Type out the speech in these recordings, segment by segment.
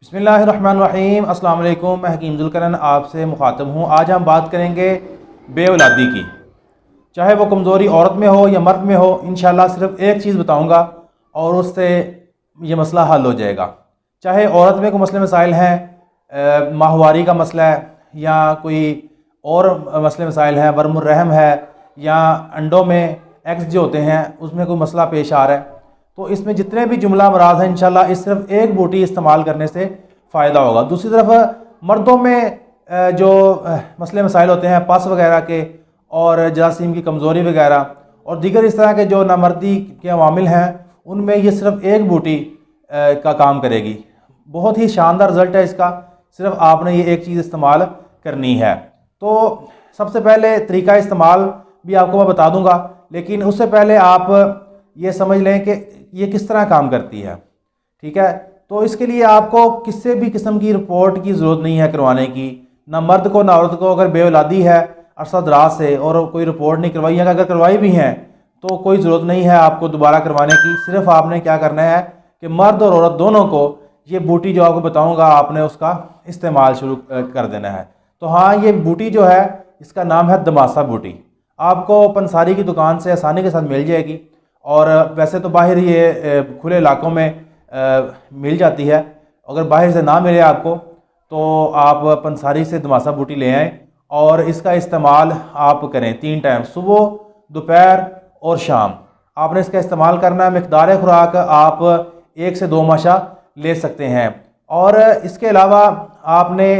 बिस्मिल्लाहिर्रहमानिर्रहीम। अस्सलाम वालेकुम। मैं हकीम जुल्करन आपसे मुखातब हूँ। आज हम बात करेंगे बेऔलादी की। चाहे वो कमज़ोरी औरत में हो या मर्द में हो, इंशाल्लाह सिर्फ एक चीज़ बताऊँगा और उससे ये मसला हल हो जाएगा। चाहे औरत में कोई मसले मसाइल हैं, माहवारी का मसला है या कोई और मसले मसाइल हैं, वर्मुर्रहम है या अंडों में एग्स जो होते हैं उसमें कोई मसला पेश आ रहा है, तो इसमें जितने भी जुमला अमराज हैं इंशाल्लाह इस सिर्फ एक बूटी इस्तेमाल करने से फ़ायदा होगा। दूसरी तरफ मर्दों में जो मसले मसाइल होते हैं पस वगैरह के और जरासीम की कमज़ोरी वगैरह और दीगर इस तरह के जो नामर्दी के अवामिल हैं, उनमें ये सिर्फ एक बूटी का काम करेगी। बहुत ही शानदार रिज़ल्ट है इसका। सिर्फ आपने ये एक चीज़ इस्तेमाल करनी है। तो सबसे पहले तरीका इस्तेमाल भी आपको मैं बता दूंगा, लेकिन उससे पहले आप ये समझ लें कि ये किस तरह काम करती है। ठीक है, तो इसके लिए आपको किसी भी किस्म की रिपोर्ट की ज़रूरत नहीं है करवाने की, ना मर्द को ना औरत को। अगर बेऔलादी है अरसा दराज से और कोई रिपोर्ट नहीं करवाई है, अगर करवाई भी हैं तो कोई ज़रूरत नहीं है आपको दोबारा करवाने की। सिर्फ आपने क्या करना है कि मर्द और औरत दोनों को ये बूटी जो आपको बताऊँगा आपने उसका इस्तेमाल शुरू कर देना है। तो हाँ, ये बूटी जो है इसका नाम है दमासा बूटी। आपको पंसारी की दुकान से आसानी के साथ मिल जाएगी और वैसे तो बाहर ये खुले इलाकों में मिल जाती है। अगर बाहर से ना मिले आपको तो आप पंसारी से दमासा बूटी ले आएँ और इसका इस्तेमाल आप करें 3 टाइम, सुबह, दोपहर और शाम। आपने इसका इस्तेमाल करना है। मिक़दार खुराक आप 1 से 2 माशा ले सकते हैं। और इसके अलावा आपने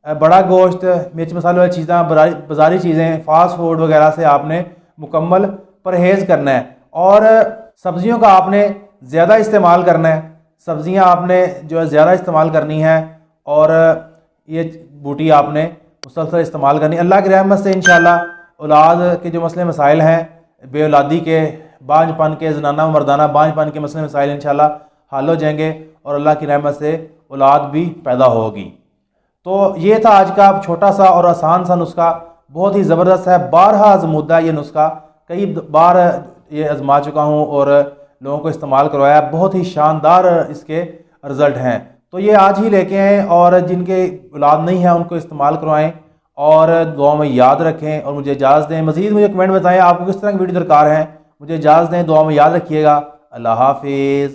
बड़ा गोश्त, मिर्च मसाले वाली चीज़ें, बाज़ारी चीज़ें, फ़ास्ट फूड वगैरह से आपने मुकम्मल परहेज़ करना है। और सब्ज़ियों का आपने ज़्यादा इस्तेमाल करना है। सब्ज़ियां आपने जो है ज़्यादा इस्तेमाल करनी है और ये बूटी आपने मुसलसल इस्तेमाल करनी। अल्लाह की रहमत से इंशाल्लाह औलाद के जो मसले मसाइल हैं, बेऔलादी के, बांझपन के, ज़नाना मर्दाना बांझपन के मसले मसाइल इंशाल्लाह हल हो जाएंगे और अल्लाह की रहमत से औलाद भी पैदा होगी। तो ये था आज का छोटा सा और आसान सा नुस्खा। बहुत ही ज़बरदस्त है, बारहा आज़मूदा ये नुस्खा, कई बार ये आजमा चुका हूँ और लोगों को इस्तेमाल करवाया। बहुत ही शानदार इसके रिज़ल्ट हैं। तो ये आज ही लेके आएँ और जिनके औलाद नहीं है उनको इस्तेमाल करवाएँ और दुआ में याद रखें और मुझे इजाज़त दें। मज़ीद मुझे कमेंट बताएं आपको किस तरह की वीडियो दरकार है। मुझे इजाज़त दें, दुआ में याद रखिएगा। अल्लाह हाफिज़।